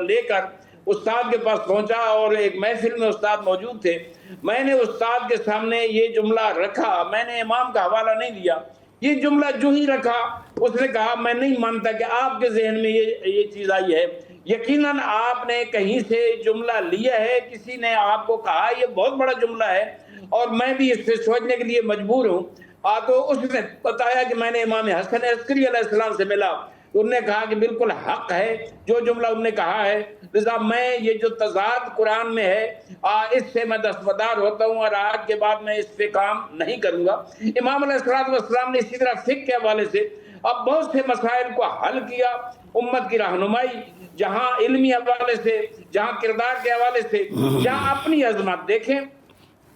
لے کر استاد کے پاس پہنچا اور ایک محفل میں استاد موجود تھے، میں نے استاد کے سامنے یہ جملہ رکھا، میں نے امام کا حوالہ نہیں دیا، یہ جملہ جو ہی رکھا، اس نے کہا میں نہیں مانتا کہ آپ کے ذہن میں یہ چیز آئی ہے، یقیناً آپ نے کہیں سے جملہ لیا ہے، کسی نے آپ کو کہا یہ بہت بڑا جملہ ہے اور میں بھی اس پہ سوچنے کے لیے مجبور ہوں۔ تو اس نے بتایا کہ میں نے امام حسن عسکری علیہ السلام سے ملا، انہوں نے کہا کہ بالکل حق ہے جو جملہ انہوں نے کہا ہے، لذا میں یہ جو تضاد قرآن میں ہے اس سے میں دستبردار ہوتا ہوں اور آج کے بعد میں اس پہ کام نہیں کروں گا۔ امام علیہ السلام نے اسی طرح فقہ کے حوالے سے اب بہت سے مسائل کو حل کیا، امت کی رہنمائی، جہاں علمی حوالے سے، جہاں کردار کے حوالے سے، جہاں اپنی عظمت دیکھیں،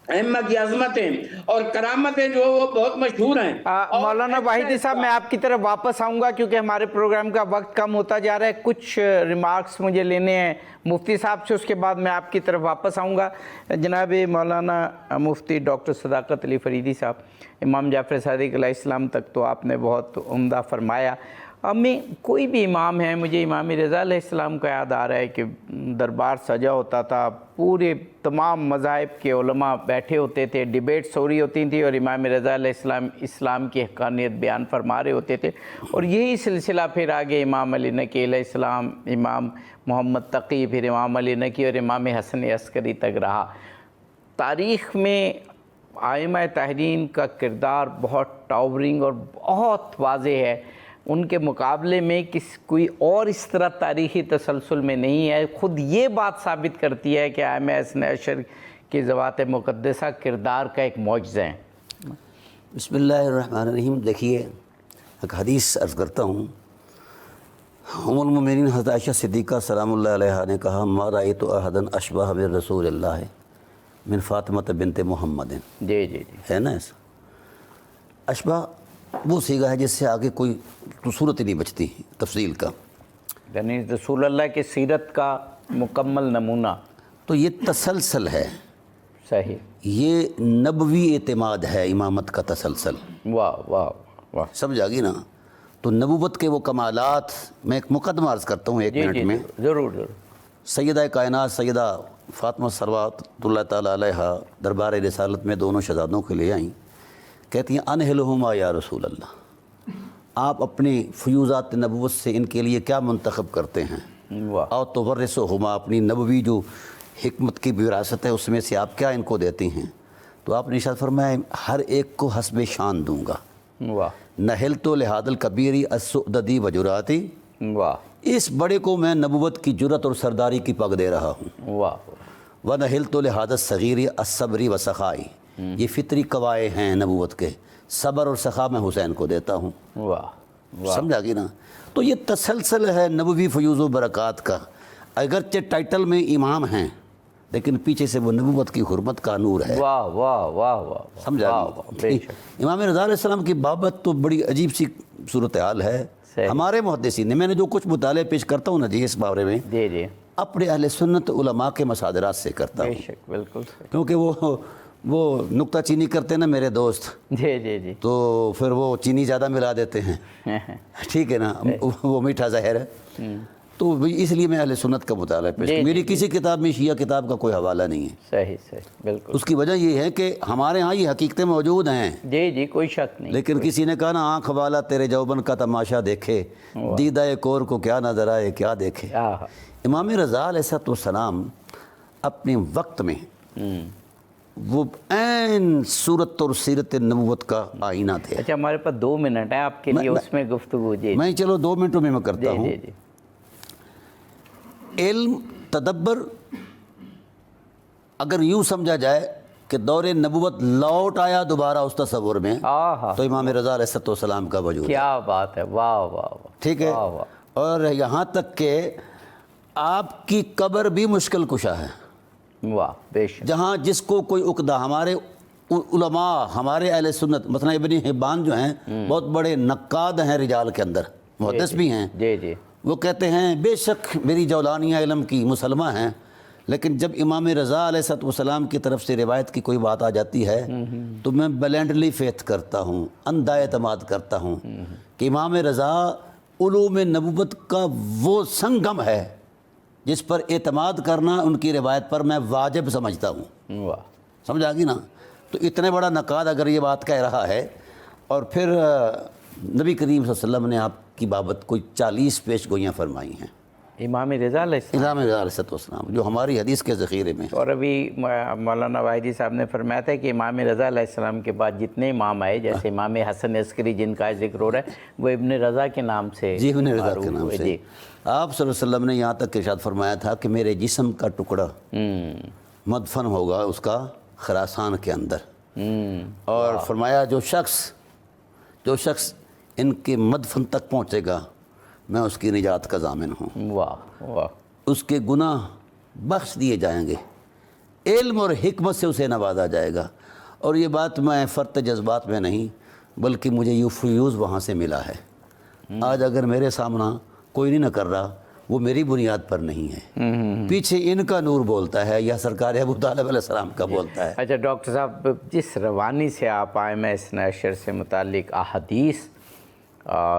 ائمہ کی عظمتیں اور کرامتیں جو وہ بہت مشہور ہیں۔ مولانا واحدی صاحب میں آپ کی طرف واپس آؤں گا کیونکہ ہمارے پروگرام کا وقت کم ہوتا جا رہا ہے، کچھ ریمارکس مجھے لینے ہیں مفتی صاحب سے، اس کے بعد میں آپ کی طرف واپس آؤں گا۔ جناب مولانا مفتی ڈاکٹر صداقت علی فریدی صاحب، امام جعفر صادق علیہ السلام تک تو آپ نے بہت عمدہ فرمایا، ہمیں کوئی بھی امام ہے، مجھے امام رضا علیہ السلام کا یاد آ رہا ہے کہ دربار سجا ہوتا تھا، پورے تمام مذاہب کے علماء بیٹھے ہوتے تھے، ڈیبیٹس ہو رہی ہوتی تھیں اور امام رضا علیہ السلام اسلام کی حقانیت بیان فرما رہے ہوتے تھے، اور یہی سلسلہ پھر آگے امام علی نقی علیہ السلام، امام محمد تقی، پھر امام علی نقی اور امام حسن عسکری تک رہا۔ تاریخ میں ائمہ تحرین کا کردار بہت ٹاورنگ اور بہت واضح ہے، ان کے مقابلے میں کوئی اور اس طرح تاریخی تسلسل میں نہیں ہے۔ خود یہ بات ثابت کرتی ہے کہ ائمہ اثنا عشر کی ذوات مقدسہ کردار کا ایک معجزہ ہے۔ بسم اللہ الرحمن الرحیم۔ دیکھیے ایک حدیث عرض کرتا ہوں، ام المؤمنین حضرت عائشہ صدیقہ سلام اللہ علیہا نے کہا ما رأیت احدا اشبہ برسول اللہ من فاطمہ بنت محمد۔ جی جی جی، ہے نا ایسا؟ اشبہ وہ صیغہ ہے جس سے آگے کوئی صورت ہی نہیں بچتی تفصیل کا، یعنی رسول اللہ کی سیرت کا مکمل نمونہ۔ تو یہ تسلسل ہے، صحیح، یہ نبوی اعتماد ہے، امامت کا تسلسل۔ واہ واہ واہ، سمجھ آ گئی نا؟ تو نبوت کے وہ کمالات، میں ایک مقدمہ عرض کرتا ہوں ایک منٹ میں۔ ضرور ضرور۔ سیدہ کائنات سیدہ فاطمہ صلوات اللہ تعالیٰ علیہا دربار رسالت میں دونوں شہزادوں کے لے آئیں، کہتی ہیں انہلہما یا رسول اللہ، آپ اپنی فیوزات نبوت سے ان کے لیے کیا منتخب کرتے ہیں؟ واہ، اور تورثہما، اپنی نبوی جو حکمت کی وراثت ہے اس میں سے آپ کیا ان کو دیتے ہیں؟ تو آپ نے ارشاد فرمایا ہر ایک کو حسب شان دوں گا۔ واہ نہلت لہذا الکبیری السؤددی وجراتی، واہ، اس بڑے کو میں نبوت کی جرت اور سرداری کی پگ دے رہا ہوں۔ واہ، ونہلت لہذا الصغیری الصبری وسخائی، یہ فطری قوائے ہیں نبوت کے، صبر اور سخا میں حسین کو دیتا ہوں۔ واہ، سمجھا گی نا؟ تو یہ تسلسل ہے نبوی فیوز و برکات کا، اگرچہ ٹائٹل میں امام ہیں لیکن پیچھے سے وہ نبوت کی حرمت کا نور ہے۔ واہ واہ واہ واہ، سمجھا گی؟ امام رضا علیہ السلام کی بابت تو بڑی عجیب سی صورتحال ہے۔ ہمارے محدثین نے، میں نے جو کچھ مطالعے پیش کرتا ہوں نا جی اس بارے میں، جی جی، اپنے اہل سنت علماء کے مصادرات سے کرتا ہوں، بے شک، بالکل صحیح، کیونکہ وہ نکتہ چینی کرتے نا میرے دوست، جی جی جی، تو پھر وہ چینی زیادہ ملا دیتے ہیں، ٹھیک ہے نا، وہ میٹھا زہر ہے، تو اس لیے میں اہل سنت کا مطالعہ پیش کرتا ہوں۔ میری کسی کتاب میں شیعہ کتاب کا کوئی حوالہ نہیں ہے۔ صحیح صحیح، بالکل، اس کی وجہ یہ ہے کہ ہمارے ہاں یہ حقیقتیں موجود ہیں، جی جی، کوئی شک نہیں، لیکن کسی نے کہا نا آنکھ والا تیرے جوبن کا تماشا دیکھے، دیدہ کور کو کیا نظر آئے کیا دیکھے۔ امام رضا علیہ السلام اپنے وقت میں وہ عین صورت اور سیرت نبوت کا آئینہ تھے۔ اچھا، ہمارے پاس 2 منٹ ہیں آپ کے لیے، اس میں گفتگو، جی میں چلو 2 منٹوں میں کرتا ہوں۔ جی جی، علم تدبر اگر یوں سمجھا جائے کہ دور نبوت لوٹ آیا دوبارہ اس تصور میں، تو امام رضا علیہ السلام کا وجود، کیا بات ہے، واہ واہ واہ، ٹھیک ہے، اور یہاں تک کہ آپ کی قبر بھی مشکل کشا ہے، واہ، بے شک، جہاں جس کو کوئی عقدہ، ہمارے علماء، ہمارے اہل سنت مثلا ابن حبان جو ہیں بہت بڑے نقاد ہیں رجال کے اندر، محدث بھی ہیں، جی جی، وہ کہتے ہیں بے شک میری جولانیہ علم کی مسلمہ ہیں، لیکن جب امام رضا علیہ السلام کی طرف سے روایت کی کوئی بات آ جاتی ہے تو میں بلینڈلی فیتھ کرتا ہوں، اندھا اعتماد کرتا ہوں کہ امام رضا علوم نبوت کا وہ سنگم ہے جس پر اعتماد کرنا ان کی روایت پر میں واجب سمجھتا ہوں۔ واہ، سمجھ آ گئی نا؟ تو اتنے بڑا نقاد اگر یہ بات کہہ رہا ہے، اور پھر نبی کریم صلی اللہ علیہ وسلم نے آپ کی بابت کوئی 40 پیش گوئیاں فرمائی ہیں امام رضا علیہ السلام، امام رضا علیہ السلام، جو ہماری حدیث کے ذخیرے میں ہیں۔ اور ابھی مولانا واحدی صاحب نے فرمایا تھا کہ امام رضا علیہ السلام کے بعد جتنے امام آئے، جیسے امام حسن عسکری جن کا ذکر ہو رہا ہے، وہ ابن رضا کے نام سے جی، ابن رضا کے نام معروف سے۔ ہوئے۔ جی، آپ صلی اللہ علیہ وسلم نے یہاں تک ارشاد فرمایا تھا کہ میرے جسم کا ٹکڑا مدفن ہوگا اس کا خراسان کے اندر، اور فرمایا جو شخص ان کے مدفن تک پہنچے گا میں اس کی نجات کا ضامن ہوں، واہ واہ، اس کے گناہ بخش دیے جائیں گے، علم اور حکمت سے اسے نوازا جائے گا۔ اور یہ بات میں فرط جذبات میں نہیں بلکہ مجھے یہ فیوز وہاں سے ملا ہے۔ آج اگر میرے سامنا کوئی نہیں نہ کر رہا، وہ میری بنیاد پر نہیں ہے، پیچھے ان کا نور بولتا ہے یا سرکار ابو طالب علیہ السلام کا بولتا ہے۔ اچھا ڈاکٹر صاحب، جس روانی سے آپ آئمہ اثنا عشر سے متعلق احادیث،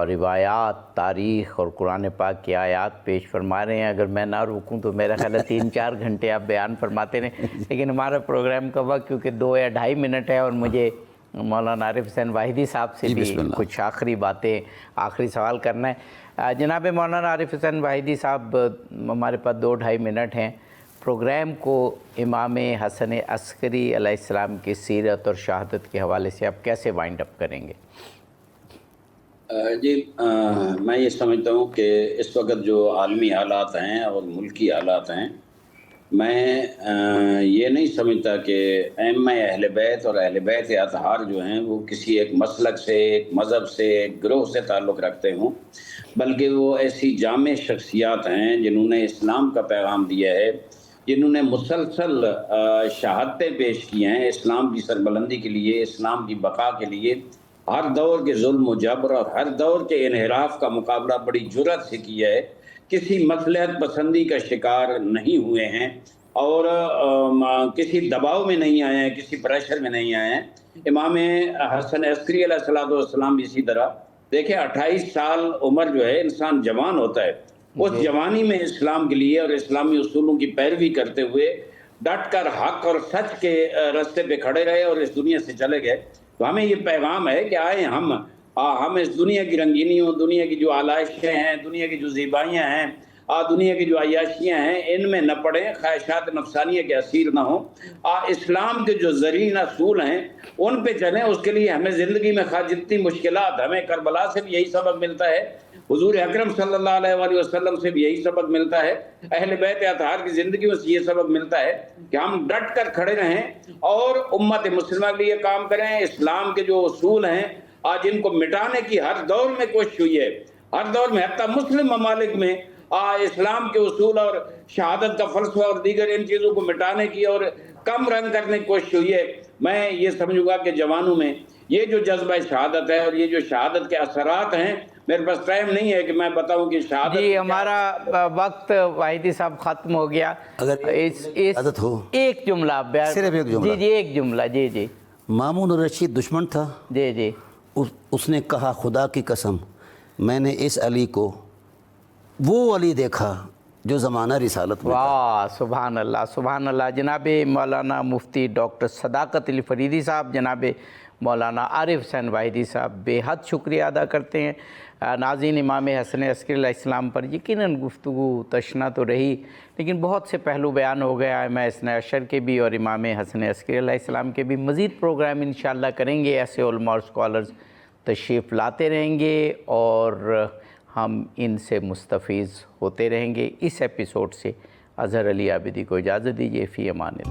روایات، تاریخ اور قرآن پاک کی آیات پیش فرما رہے ہیں، اگر میں نہ روکوں تو میرا خیال ہے 3-4 گھنٹے آپ بیان فرماتے رہیں، لیکن ہمارا پروگرام کا وقت کیونکہ 2 یا 2.5 منٹ ہے، اور مجھے مولانا عارف حسین واحدی صاحب سے بھی کچھ آخری باتیں، آخری سوال کرنا ہے۔ جناب مولانا عارف حسین واحدی صاحب، ہمارے پاس 2-2.5 منٹ ہیں، پروگرام کو امام حسن عسکری علیہ السلام کی سیرت اور شہادت کے حوالے سے آپ کیسے وائنڈ اپ کریں گے؟ جی، میں یہ سمجھتا ہوں کہ اس وقت جو عالمی حالات ہیں اور ملکی حالات ہیں، میں یہ نہیں سمجھتا کہ ائمہ اہل بیت اور اہل بیت اطہار جو ہیں وہ کسی ایک مسلک سے، ایک مذہب سے، ایک گروہ سے تعلق رکھتے ہوں، بلکہ وہ ایسی جامع شخصیات ہیں جنہوں نے اسلام کا پیغام دیا ہے، جنہوں نے مسلسل شہادتیں پیش کی ہیں اسلام کی سربلندی کے لیے، اسلام کی بقا کے لیے، ہر دور کے ظلم و جبر اور ہر دور کے انحراف کا مقابلہ بڑی جرأت سے کیا ہے، کسی مصلحت پسندی کا شکار نہیں ہوئے ہیں، اور کسی دباؤ میں نہیں آئے ہیں، کسی پریشر میں نہیں آئے ہیں۔ امام حسن عسکری علیہ السلام بھی اسی طرح، دیکھیں 28 سال عمر جو ہے انسان جوان ہوتا ہے، اس جوانی میں اسلام کے لیے اور اسلامی اصولوں کی پیروی کرتے ہوئے ڈٹ کر حق اور سچ کے راستے پہ کھڑے رہے اور اس دنیا سے چلے گئے۔ تو ہمیں یہ پیغام ہے کہ آئے ہم اس دنیا کی رنگینیوں، دنیا کی جو آلائشیں ہیں، دنیا کی جو زیبائیاں ہیں، دنیا کی جو عیاشیاں ہیں، ان میں نہ پڑیں، خواہشات نفسانیہ کے اسیر نہ ہوں، اسلام کے جو زرعی اصول ہیں ان پہ چلیں۔ اس کے لیے ہمیں زندگی میں خواہ جتنی مشکلات، ہمیں کربلا سے بھی یہی سبق ملتا ہے، حضور اکرم صلی اللہ علیہ وآلہ وسلم سے بھی یہی سبق ملتا ہے، اہل بیت اطہار کی زندگیوں سے یہ سبق ملتا ہے کہ ہم ڈٹ کر کھڑے رہیں اور امت مسلمہ کے لیے کام کریں۔ اسلام کے جو اصول ہیں آج ان کو مٹانے کی ہر دور میں کوشش ہوئی ہے، ہر دور میں، حتیٰ مسلم ممالک میں اسلام کے اصول اور شہادت کا فلسفہ اور دیگر ان چیزوں کو مٹانے کی اور کم رنگ کرنے کی کوشش ہوئی ہے۔ میں یہ سمجھوں گا کہ جوانوں میں یہ جو جذبہ شہادت ہے اور یہ جو شہادت کے اثرات ہیں، میرے پاس ٹائم نہیں ہے کہ میں بتاؤں کہ شہادت، جی ہمارا وقت واحدی صاحب ختم ہو گیا۔ اگر عادت ہو ایک جملہ، صرف ایک جملہ، جی ایک جملہ، جی مامون الرشید دشمن تھا، جی اس نے کہا خدا کی قسم میں نے اس علی کو وہ علی دیکھا جو زمانہ رسالت میں تھا۔ واہ، سبحان اللہ، سبحان اللہ۔ جناب مولانا مفتی ڈاکٹر صداقت علی فریدی صاحب، جناب مولانا عارف حسین واحدی صاحب، بے حد شکریہ ادا کرتے ہیں۔ ناظرین، امام حسن عسکری علیہ السلام پر یقیناً گفتگو تشنا تو رہی، لیکن بہت سے پہلو بیان ہو گیا امام اثنا عشر کے بھی اور امام حسن عسکری علیہ السلام کے بھی۔ مزید پروگرام انشاءاللہ کریں گے، ایسے علماء اور اسکالرز تشریف لاتے رہیں گے اور ہم ان سے مستفیض ہوتے رہیں گے۔ اس ایپیسوڈ سے اظہر علی عابدی کو اجازت دیجیے، فی امان اللہ۔